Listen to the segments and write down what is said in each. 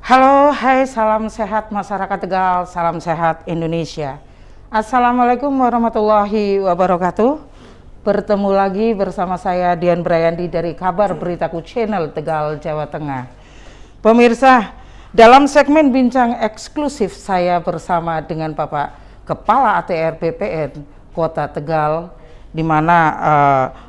Halo, hai, salam sehat masyarakat Tegal, salam sehat Indonesia. Assalamualaikum warahmatullahi wabarakatuh. Bertemu lagi bersama saya Dian Brayandi dari Kabar Beritaku Channel Tegal, Jawa Tengah. Pemirsa, dalam segmen bincang eksklusif saya bersama dengan Bapak Kepala ATR BPN Kota Tegal, di mana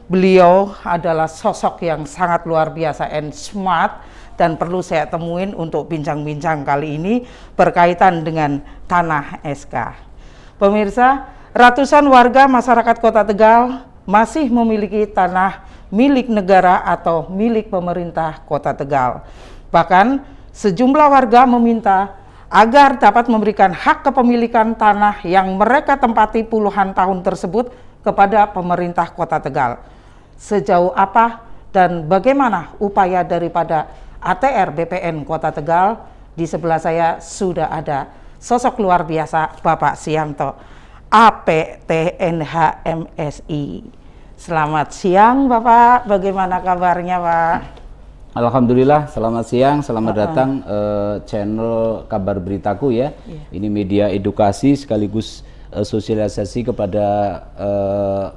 beliau adalah sosok yang sangat luar biasa and smart, dan perlu saya temuin untuk bincang-bincang kali ini berkaitan dengan tanah SK. Pemirsa, ratusan warga masyarakat Kota Tegal masih memiliki tanah milik negara atau milik pemerintah Kota Tegal. Bahkan sejumlah warga meminta agar dapat memberikan hak kepemilikan tanah yang mereka tempati puluhan tahun tersebut kepada pemerintah Kota Tegal. Sejauh apa dan bagaimana upaya daripada ATR BPN Kota Tegal? Di sebelah saya sudah ada sosok luar biasa, Bapak Sianto, APTNH MSI. Selamat siang Bapak, bagaimana kabarnya Pak? Alhamdulillah, selamat siang, selamat datang channel Kabar Beritaku ya. Ini media edukasi sekaligus sosialisasi kepada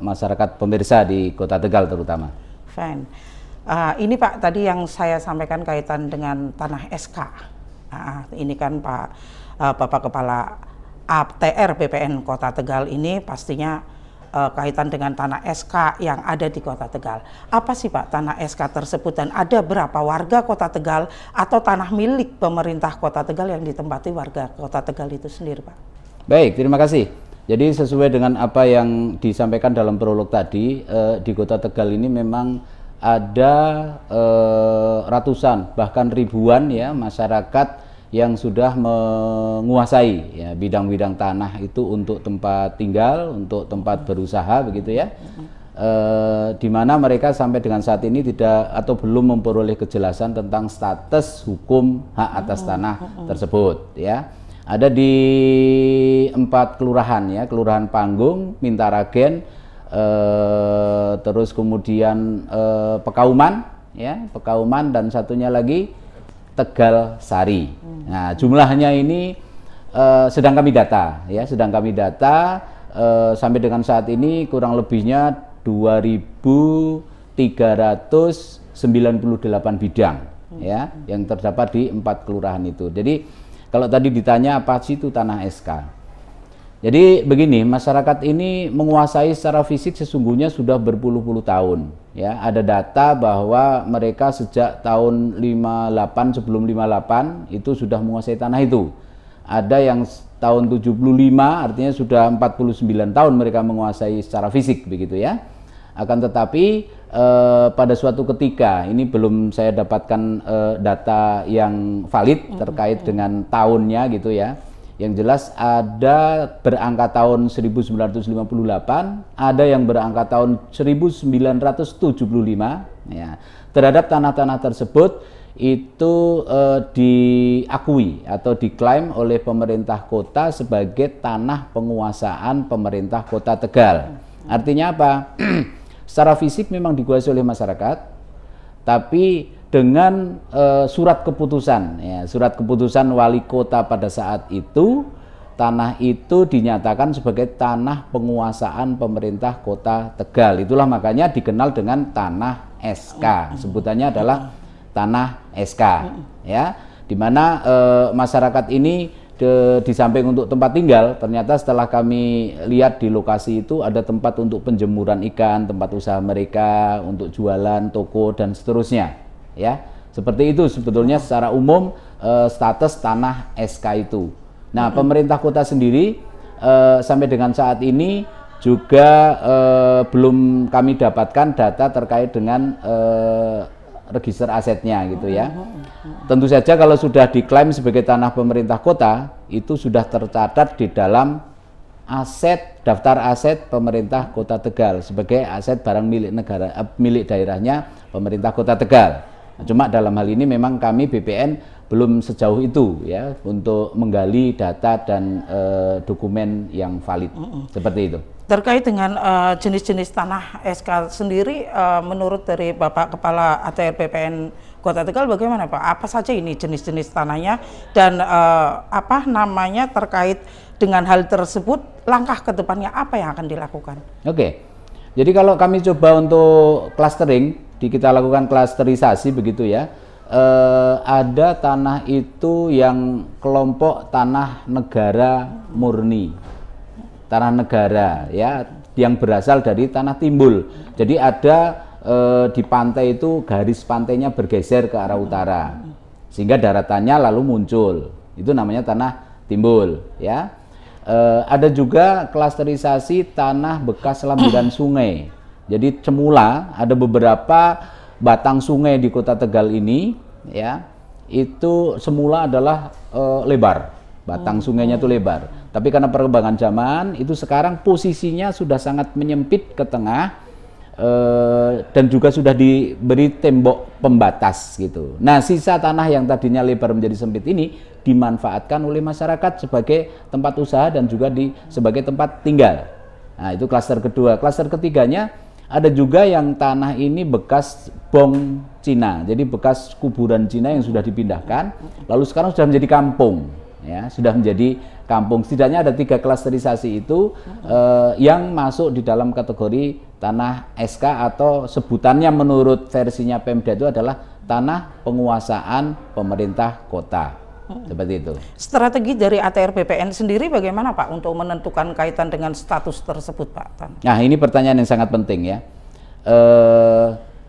masyarakat pemirsa di Kota Tegal terutama. Fine. Ini Pak, tadi yang saya sampaikan kaitan dengan tanah SK. Ini kan Bapak Kepala ATR BPN Kota Tegal ini pastinya kaitan dengan tanah SK yang ada di Kota Tegal. Apa sih Pak tanah SK tersebut dan ada berapa warga Kota Tegal atau tanah milik pemerintah Kota Tegal yang ditempati warga Kota Tegal itu sendiri Pak? Baik, terima kasih. Jadi sesuai dengan apa yang disampaikan dalam prolog tadi, di Kota Tegal ini memang ada ratusan bahkan ribuan ya masyarakat yang sudah menguasai ya bidang-bidang tanah itu untuk tempat tinggal, untuk tempat berusaha begitu ya. Di mana mereka sampai dengan saat ini tidak atau belum memperoleh kejelasan tentang status hukum hak atas tanah tersebut ya. Ada di 4 kelurahan ya, Kelurahan Panggung, Mintaragen, terus kemudian Pekauman ya, Pekauman, dan satunya lagi Tegal Sari. Nah, jumlahnya ini sedang kami data ya, sampai dengan saat ini kurang lebihnya 2.398 bidang ya yang terdapat di 4 kelurahan itu. Jadi kalau tadi ditanya apa sih itu tanah SK? Jadi begini, masyarakat ini menguasai secara fisik sesungguhnya sudah berpuluh-puluh tahun. Ya, ada data bahwa mereka sejak tahun 58 sebelum 58 itu sudah menguasai tanah itu. Ada yang tahun 75 artinya sudah 49 tahun mereka menguasai secara fisik begitu ya. Akan tetapi pada suatu ketika, ini belum saya dapatkan data yang valid terkait dengan tahunnya gitu ya. Yang jelas ada berangka tahun 1958, ada yang berangka tahun 1975 ya. Terhadap tanah-tanah tersebut itu diakui atau diklaim oleh pemerintah kota sebagai tanah penguasaan pemerintah Kota Tegal. Artinya apa? Secara fisik memang dikuasai oleh masyarakat, tapi dengan surat keputusan ya, surat keputusan wali kota pada saat itu, tanah itu dinyatakan sebagai tanah penguasaan pemerintah Kota Tegal. Itulah makanya dikenal dengan tanah SK. Sebutannya adalah tanah SK ya, dimana masyarakat ini di samping untuk tempat tinggal, ternyata setelah kami lihat di lokasi itu ada tempat untuk penjemuran ikan, tempat usaha mereka untuk jualan, toko dan seterusnya ya. Seperti itu sebetulnya secara umum status tanah SK itu. Nah, pemerintah kota sendiri sampai dengan saat ini juga belum kami dapatkan data terkait dengan register asetnya gitu ya. Tentu saja kalau sudah diklaim sebagai tanah pemerintah kota, itu sudah tercatat di dalam aset, daftar aset pemerintah Kota Tegal sebagai aset barang milik negara, milik daerahnya pemerintah Kota Tegal. Cuma dalam hal ini memang kami BPN belum sejauh itu ya untuk menggali data dan dokumen yang valid seperti itu. Terkait dengan jenis-jenis tanah SK sendiri, menurut dari Bapak Kepala ATR BPN Kota Tegal bagaimana Pak? Apa saja ini jenis-jenis tanahnya dan apa namanya terkait dengan hal tersebut, langkah ke depannya apa yang akan dilakukan? Oke, jadi kalau kami coba untuk clustering, kita lakukan clusterisasi begitu ya, ada tanah itu yang kelompok tanah negara murni. Tanah negara ya yang berasal dari tanah timbul. Jadi ada di pantai itu garis pantainya bergeser ke arah utara sehingga daratannya lalu muncul. Itu namanya tanah timbul ya. Ada juga klasterisasi tanah bekas lambiran sungai. Jadi semula ada beberapa batang sungai di Kota Tegal ini ya. Itu semula adalah lebar. Batang sungainya itu lebar. Tapi karena perkembangan zaman, itu sekarang posisinya sudah sangat menyempit ke tengah dan juga sudah diberi tembok pembatas gitu. Nah, sisa tanah yang tadinya lebar menjadi sempit ini dimanfaatkan oleh masyarakat sebagai tempat usaha dan juga sebagai tempat tinggal. Nah, itu klaster kedua. Klaster ketiganya ada juga yang tanah ini bekas bong Cina. Jadi bekas kuburan Cina yang sudah dipindahkan, lalu sekarang sudah menjadi kampung. Ya, sudah menjadi kampung. Setidaknya ada 3 klasterisasi itu yang masuk di dalam kategori tanah SK atau sebutannya menurut versinya Pemda itu adalah tanah penguasaan pemerintah kota. Seperti itu. Strategi dari ATR BPN sendiri bagaimana Pak untuk menentukan kaitan dengan status tersebut Pak? Nah, ini pertanyaan yang sangat penting ya.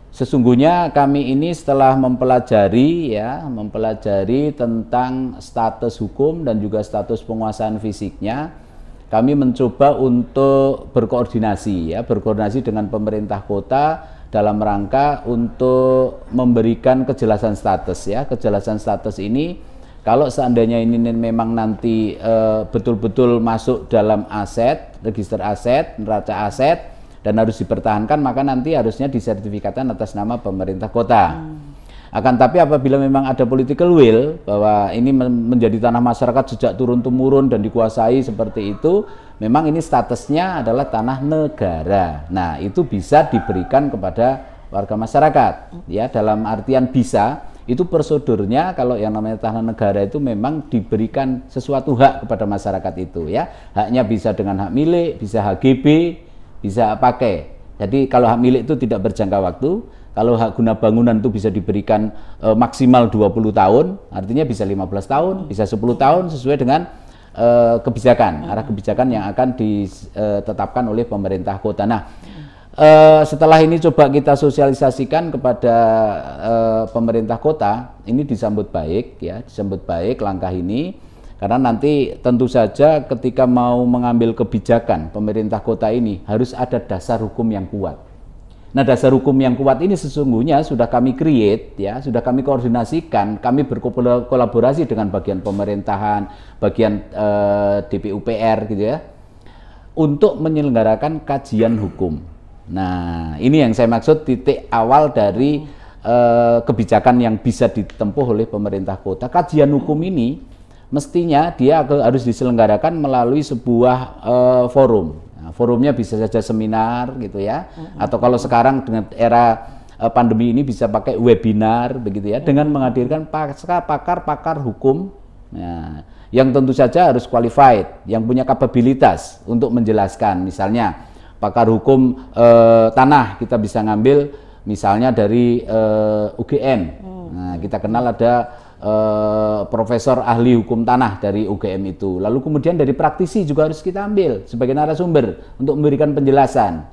Sesungguhnya kami ini setelah mempelajari tentang status hukum dan juga status penguasaan fisiknya, kami mencoba untuk berkoordinasi dengan pemerintah kota dalam rangka untuk memberikan kejelasan status ya. Kejelasan status ini kalau seandainya ini memang nanti betul-betul masuk dalam aset, register aset, neraca aset dan harus dipertahankan, maka nanti harusnya disertifikatkan atas nama pemerintah kota. Akan tapi apabila memang ada political will bahwa ini menjadi tanah masyarakat sejak turun-temurun dan dikuasai seperti itu, memang ini statusnya adalah tanah negara. Nah, itu bisa diberikan kepada warga masyarakat ya, dalam artian bisa itu prosedurnya. Kalau yang namanya tanah negara itu memang diberikan sesuatu hak kepada masyarakat itu ya. Haknya bisa dengan hak milik, bisa HGB, bisa pakai. Jadi kalau hak milik itu tidak berjangka waktu, kalau hak guna bangunan itu bisa diberikan maksimal 20 tahun, artinya bisa 15 tahun, bisa 10 tahun sesuai dengan kebijakan, arah kebijakan yang akan ditetapkan oleh pemerintah kota. Nah, setelah ini coba kita sosialisasikan kepada pemerintah kota, ini disambut baik ya, disambut baik langkah ini. Karena nanti tentu saja ketika mau mengambil kebijakan pemerintah kota ini harus ada dasar hukum yang kuat. Nah, dasar hukum yang kuat ini sesungguhnya sudah kami create ya, sudah kami koordinasikan, kami berkolaborasi dengan bagian pemerintahan, bagian DPUPR gitu ya, untuk menyelenggarakan kajian hukum. Nah, ini yang saya maksud titik awal dari kebijakan yang bisa ditempuh oleh pemerintah kota. Kajian hukum ini mestinya dia harus diselenggarakan melalui sebuah forum. Nah, forumnya bisa saja seminar gitu ya, atau kalau sekarang dengan era pandemi ini bisa pakai webinar begitu ya, dengan menghadirkan pakar-pakar hukum yang tentu saja harus qualified, yang punya kapabilitas untuk menjelaskan. Misalnya pakar hukum tanah kita bisa ngambil misalnya dari UGM. Nah, kita kenal ada profesor ahli hukum tanah dari UGM itu. Lalu kemudian dari praktisi juga harus kita ambil sebagai narasumber untuk memberikan penjelasan.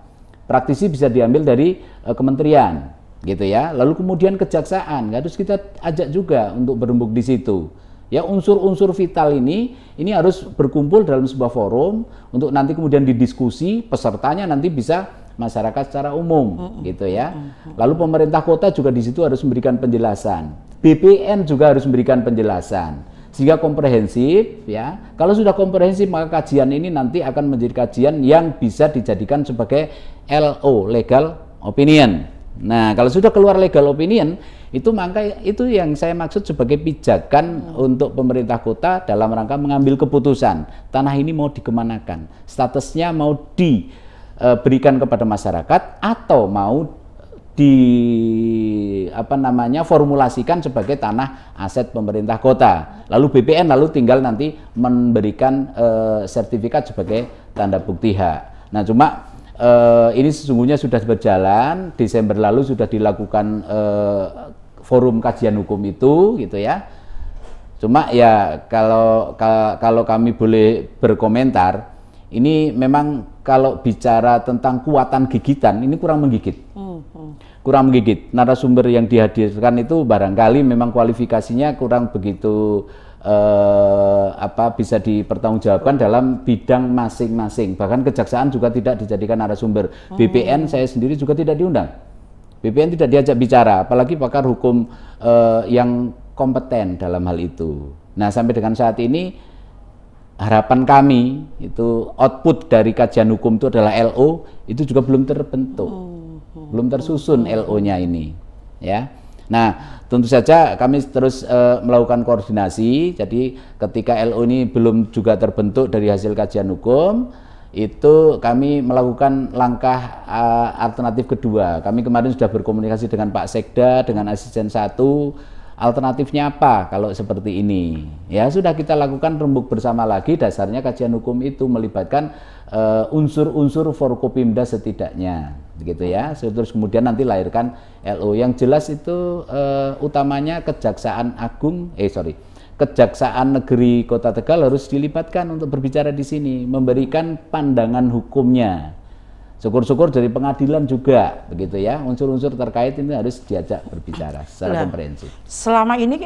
Praktisi bisa diambil dari kementerian gitu ya. Lalu kemudian kejaksaan harus kita ajak juga untuk berembuk di situ. Ya, unsur-unsur vital ini harus berkumpul dalam sebuah forum untuk nanti kemudian didiskusi, pesertanya nanti bisa masyarakat secara umum gitu ya. Lalu pemerintah kota juga di situ harus memberikan penjelasan. BPN juga harus memberikan penjelasan sehingga komprehensif ya. Kalau sudah komprehensif maka kajian ini nanti akan menjadi kajian yang bisa dijadikan sebagai LO, legal opinion Nah, kalau sudah keluar legal opinion, itu maka itu yang saya maksud sebagai pijakan untuk pemerintah kota dalam rangka mengambil keputusan tanah ini mau dikemanakan, statusnya mau diberikan kepada masyarakat atau mau formulasikan sebagai tanah aset pemerintah kota. Lalu BPN tinggal nanti memberikan sertifikat sebagai tanda bukti hak. Nah, cuma ini sesungguhnya sudah berjalan. Desember lalu sudah dilakukan forum kajian hukum itu, gitu ya. Cuma ya kalau kami boleh berkomentar, ini memang kalau bicara tentang kuatan gigitan, ini kurang menggigit. Kurang menggigit. Narasumber yang dihadirkan itu barangkali memang kualifikasinya kurang begitu bisa dipertanggungjawabkan dalam bidang masing-masing. Bahkan kejaksaan juga tidak dijadikan narasumber. BPN saya sendiri juga tidak diundang. BPN tidak diajak bicara, apalagi pakar hukum yang kompeten dalam hal itu. Nah, sampai dengan saat ini harapan kami itu output dari kajian hukum itu adalah LO, itu juga belum terbentuk. Belum tersusun LO-nya ini, ya. Nah, tentu saja kami terus melakukan koordinasi. Jadi ketika LO ini belum juga terbentuk dari hasil kajian hukum, itu kami melakukan langkah alternatif kedua. Kami kemarin sudah berkomunikasi dengan Pak Sekda, dengan Asisten 1. Alternatifnya apa kalau seperti ini? Ya sudah kita lakukan rembuk bersama lagi. Dasarnya kajian hukum itu melibatkan unsur-unsur Forkopimda setidaknya, begitu ya. Terus kemudian nanti lahirkan LO. Yang jelas itu utamanya Kejaksaan Negeri Kota Tegal harus dilibatkan untuk berbicara di sini, memberikan pandangan hukumnya. Syukur-syukur dari pengadilan juga, begitu ya. Unsur-unsur terkait ini harus diajak berbicara secara komprehensif. Selama ini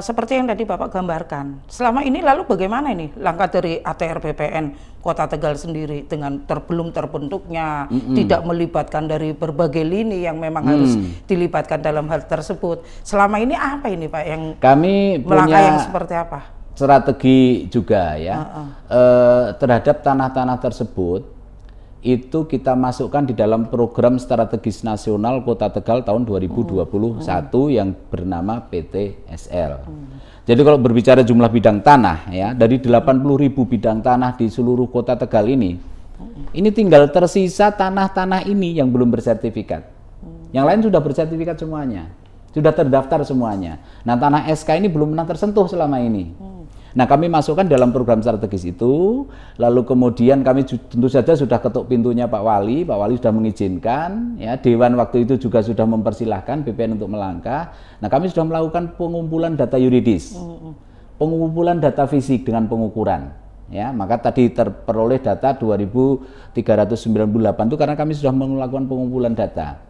seperti yang tadi Bapak gambarkan, selama ini lalu bagaimana ini langkah dari ATR BPN Kota Tegal sendiri dengan belum terbentuknya, tidak melibatkan dari berbagai lini yang memang harus dilibatkan dalam hal tersebut. Selama ini apa ini Pak yang kami melangkah punya yang seperti apa? Strategi juga ya terhadap tanah-tanah tersebut. Itu kita masukkan di dalam program strategis nasional Kota Tegal tahun 2021 yang bernama PTSL. Jadi kalau berbicara jumlah bidang tanah ya, dari 80.000 bidang tanah di seluruh Kota Tegal ini tinggal tersisa tanah-tanah ini yang belum bersertifikat. Yang lain sudah bersertifikat semuanya, sudah terdaftar semuanya. Nah, tanah SK ini belum pernah tersentuh selama ini. Nah, kami masukkan dalam program strategis itu, lalu kemudian kami tentu saja sudah ketuk pintunya Pak Wali sudah mengizinkan, ya, Dewan waktu itu juga sudah mempersilahkan BPN untuk melangkah. Nah, kami sudah melakukan pengumpulan data yuridis, pengumpulan data fisik dengan pengukuran, ya, maka tadi terperoleh data 2.398 itu karena kami sudah melakukan pengumpulan data.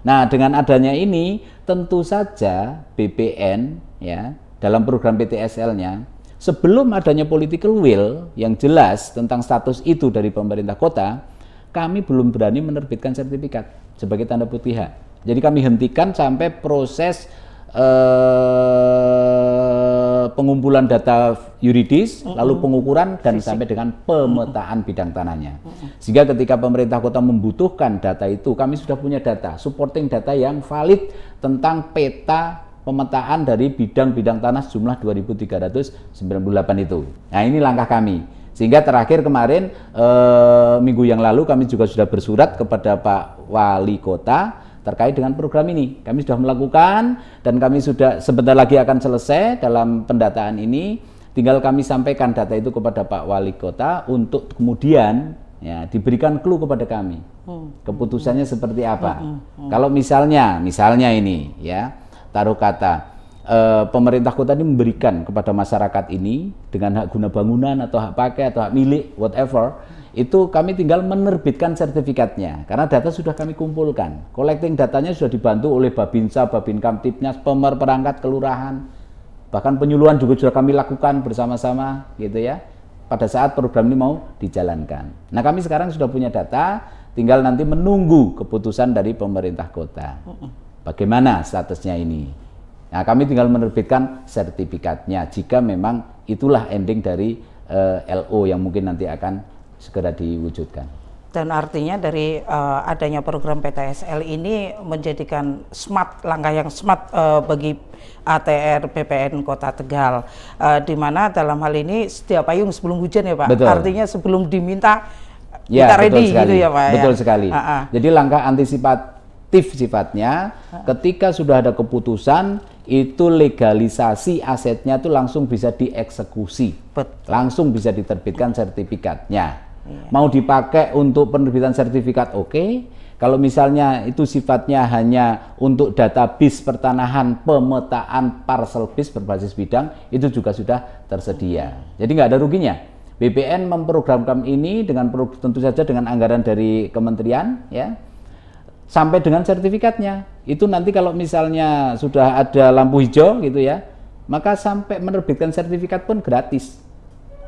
Nah, dengan adanya ini, tentu saja BPN, ya, dalam program PTSL-nya, sebelum adanya political will yang jelas tentang status itu dari pemerintah kota, kami belum berani menerbitkan sertifikat sebagai tanda bukti hak. Jadi kami hentikan sampai proses pengumpulan data yuridis, lalu pengukuran dan sampai dengan pemetaan bidang tanahnya. Sehingga ketika pemerintah kota membutuhkan data itu, kami sudah punya data, supporting data yang valid tentang peta pemetaan dari bidang-bidang tanah jumlah 2.398 itu. Nah, ini langkah kami. Sehingga terakhir kemarin minggu yang lalu kami juga sudah bersurat kepada Pak Wali Kota terkait dengan program ini. Kami sudah melakukan dan kami sudah sebentar lagi akan selesai dalam pendataan ini. Tinggal kami sampaikan data itu kepada Pak Wali Kota untuk kemudian ya diberikan clue kepada kami. Keputusannya seperti apa. Kalau misalnya ini ya, taruh kata pemerintah kota ini memberikan kepada masyarakat ini dengan hak guna bangunan atau hak pakai atau hak milik whatever, itu kami tinggal menerbitkan sertifikatnya karena data sudah kami kumpulkan. Collecting datanya sudah dibantu oleh Babinsa, Babin Kamtipnas, Pemer Perangkat Kelurahan, bahkan penyuluhan juga sudah kami lakukan bersama-sama gitu ya pada saat program ini mau dijalankan. Nah, kami sekarang sudah punya data, tinggal nanti menunggu keputusan dari pemerintah kota. Bagaimana statusnya ini? Nah, kami tinggal menerbitkan sertifikatnya jika memang itulah ending dari LO yang mungkin nanti akan segera diwujudkan. Dan artinya dari adanya program PTSL ini menjadikan langkah yang smart bagi ATR BPN Kota Tegal, di mana dalam hal ini sedia payung sebelum hujan ya Pak. Betul. Artinya sebelum diminta ya, kita ready gitu ya Pak. Betul ya? sekali. Jadi langkah antisipatif sifatnya, ketika sudah ada keputusan, itu legalisasi asetnya itu langsung bisa dieksekusi. Betul. Langsung bisa diterbitkan sertifikatnya. Mau dipakai untuk penerbitan sertifikat oke. Kalau misalnya itu sifatnya hanya untuk database pertanahan pemetaan parcel bis berbasis bidang, itu juga sudah tersedia. Jadi nggak ada ruginya. BPN memprogramkan ini dengan tentu saja dengan anggaran dari kementerian, ya, sampai dengan sertifikatnya. Itu nanti kalau misalnya sudah ada lampu hijau gitu ya, maka sampai menerbitkan sertifikat pun gratis.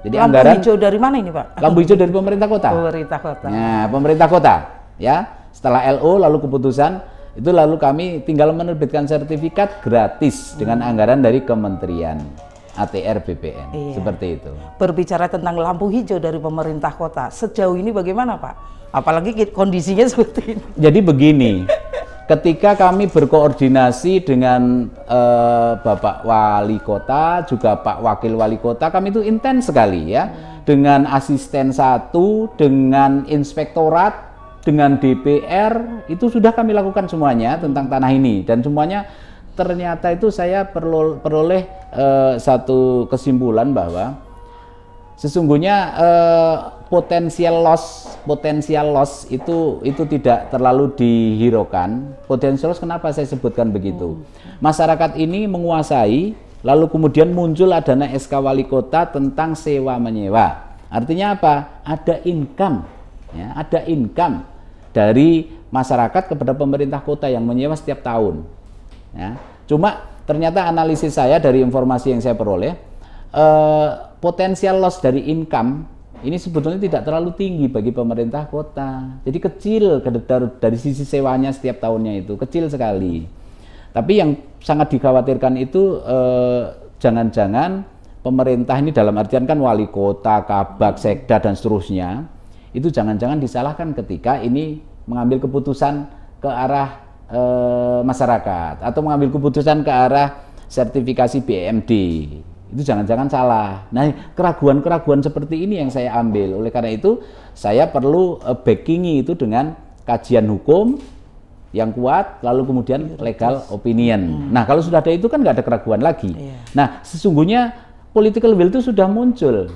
Jadi lampu anggaran hijau dari mana ini Pak? Lampu hijau dari pemerintah kota. Pemerintah kota. Nah, pemerintah kota, ya. Setelah LO lalu keputusan, itu lalu kami tinggal menerbitkan sertifikat gratis dengan anggaran dari kementerian ATR BPN. Iya. Seperti itu. Berbicara tentang lampu hijau dari pemerintah kota, sejauh ini bagaimana Pak? Apalagi kondisinya seperti ini. Jadi begini. Ketika kami berkoordinasi dengan Bapak Wali Kota, juga Pak Wakil Wali Kota, kami itu intens sekali ya, dengan asisten 1, dengan inspektorat, dengan DPR, itu sudah kami lakukan semuanya tentang tanah ini, dan semuanya ternyata itu saya peroleh satu kesimpulan bahwa sesungguhnya potensial loss itu tidak terlalu dihiraukan. Potensial loss kenapa saya sebutkan begitu? Masyarakat ini menguasai, lalu kemudian muncul dana SK Wali Kota tentang sewa menyewa. Artinya apa? Ada income, ya, ada income dari masyarakat kepada pemerintah kota yang menyewa setiap tahun. Ya. Cuma ternyata analisis saya dari informasi yang saya peroleh, potensial loss dari income ini sebetulnya tidak terlalu tinggi bagi pemerintah kota. Jadi kecil dari sisi sewanya setiap tahunnya itu, kecil sekali. Tapi yang sangat dikhawatirkan itu jangan-jangan pemerintah ini dalam artian kan wali kota, kabag, sekda dan seterusnya, itu jangan-jangan disalahkan ketika ini mengambil keputusan ke arah masyarakat atau mengambil keputusan ke arah sertifikasi BMD. Itu jangan-jangan salah. Nah, keraguan-keraguan seperti ini yang saya ambil. Oleh karena itu, saya perlu backingi itu dengan kajian hukum yang kuat, lalu kemudian legal opinion. Nah, kalau sudah ada itu kan nggak ada keraguan lagi. Nah, sesungguhnya political will itu sudah muncul.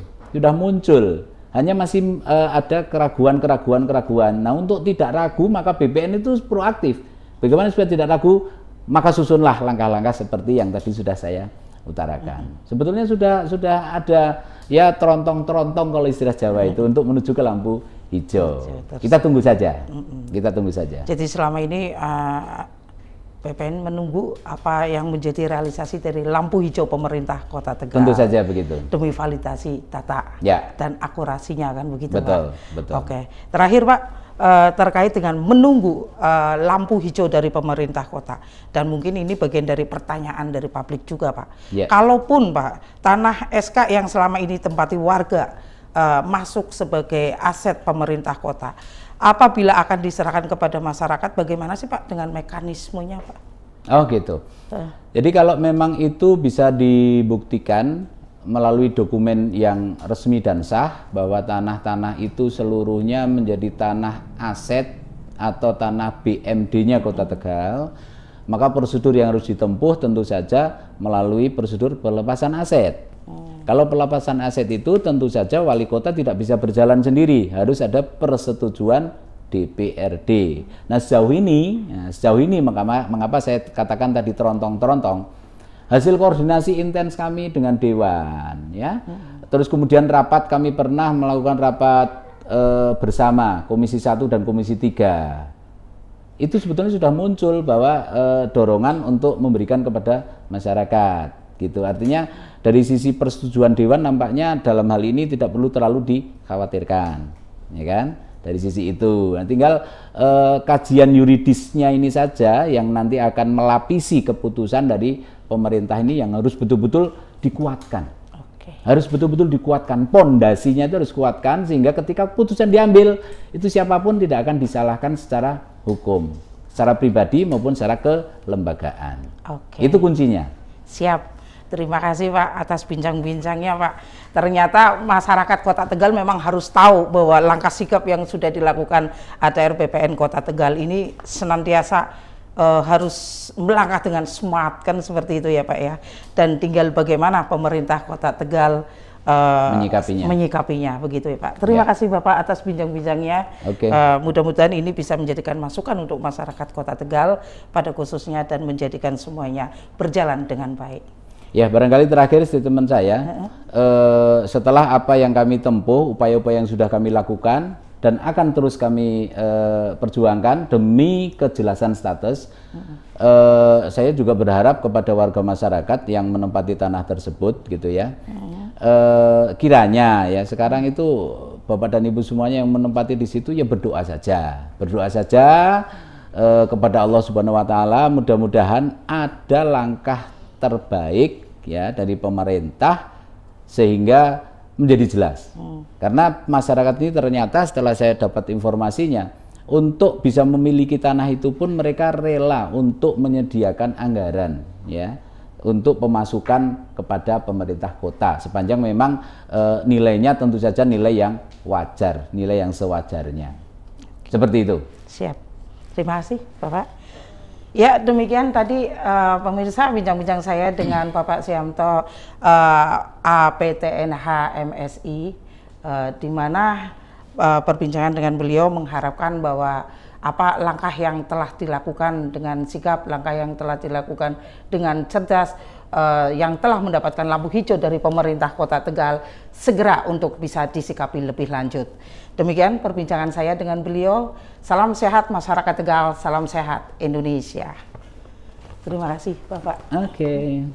Hanya masih ada keraguan-keraguan. Nah, untuk tidak ragu, maka BPN itu proaktif. Bagaimana supaya tidak ragu? Maka susunlah langkah-langkah seperti yang tadi sudah saya utarakan. Sebetulnya sudah ada ya terontong-terontong kalau istilah Jawa itu untuk menuju ke lampu hijau. Kita tunggu saja. Kita tunggu saja. Jadi selama ini BPN menunggu apa yang menjadi realisasi dari lampu hijau pemerintah Kota Tegal. Tentu saja begitu. Demi validasi data dan akurasinya kan begitu betul, Pak. Betul. Oke. Terakhir Pak, terkait dengan menunggu lampu hijau dari pemerintah kota, dan mungkin ini bagian dari pertanyaan dari publik juga Pak. Kalaupun Pak, tanah SK yang selama ini tempati warga masuk sebagai aset pemerintah kota, apabila akan diserahkan kepada masyarakat, bagaimana sih Pak dengan mekanismenya Pak? Oh gitu. Jadi kalau memang itu bisa dibuktikan melalui dokumen yang resmi dan sah bahwa tanah-tanah itu seluruhnya menjadi tanah aset atau tanah BMD-nya Kota Tegal, maka prosedur yang harus ditempuh tentu saja melalui prosedur pelepasan aset. Kalau pelepasan aset itu tentu saja wali kota tidak bisa berjalan sendiri, harus ada persetujuan DPRD. Nah sejauh ini mengapa saya katakan tadi terontong-terontong, hasil koordinasi intens kami dengan Dewan, ya. Terus kemudian rapat, kami pernah melakukan rapat bersama Komisi 1 dan Komisi 3. Itu sebetulnya sudah muncul bahwa dorongan untuk memberikan kepada masyarakat, gitu. Artinya dari sisi persetujuan Dewan nampaknya dalam hal ini tidak perlu terlalu dikhawatirkan, ya kan? Dari sisi itu, nah, tinggal kajian yuridisnya ini saja yang nanti akan melapisi keputusan dari pemerintah ini yang harus betul-betul dikuatkan. Harus betul-betul dikuatkan, pondasinya itu harus kuatkan sehingga ketika putusan diambil itu siapapun tidak akan disalahkan secara hukum, secara pribadi maupun secara kelembagaan. Itu kuncinya. Siap. Terima kasih Pak atas bincang-bincangnya Pak. Ternyata masyarakat Kota Tegal memang harus tahu bahwa langkah sikap yang sudah dilakukan ATR BPN Kota Tegal ini senantiasa harus melangkah dengan smart, kan seperti itu ya Pak ya. Dan tinggal bagaimana pemerintah Kota Tegal menyikapinya begitu ya Pak. Terima kasih Bapak atas bincang-bincangnya. Mudah-mudahan ini bisa menjadikan masukan untuk masyarakat Kota Tegal pada khususnya dan menjadikan semuanya berjalan dengan baik. Ya, barangkali terakhir statement saya, setelah apa yang kami tempuh, upaya-upaya yang sudah kami lakukan dan akan terus kami perjuangkan demi kejelasan status, saya juga berharap kepada warga masyarakat yang menempati tanah tersebut gitu ya, kiranya ya sekarang itu Bapak dan Ibu semuanya yang menempati di situ ya berdoa saja kepada Allah Subhanahu Wa Taala, mudah-mudahan ada langkah terbaik ya dari pemerintah sehingga menjadi jelas. Karena masyarakat ini ternyata setelah saya dapat informasinya, untuk bisa memiliki tanah itu pun mereka rela untuk menyediakan anggaran ya untuk pemasukan kepada pemerintah kota sepanjang memang nilainya tentu saja nilai yang wajar, nilai yang sewajarnya. Seperti itu. Siap. Terima kasih Bapak. Ya, demikian tadi pemirsa bincang-bincang saya dengan Bapak Syamto APTNH MSI, di mana perbincangan dengan beliau mengharapkan bahwa apa langkah yang telah dilakukan dengan sigap, langkah yang telah dilakukan dengan cerdas, yang telah mendapatkan lampu hijau dari pemerintah Kota Tegal segera untuk bisa disikapi lebih lanjut. Demikian perbincangan saya dengan beliau. Salam sehat masyarakat Tegal, salam sehat Indonesia. Terima kasih Bapak. Oke.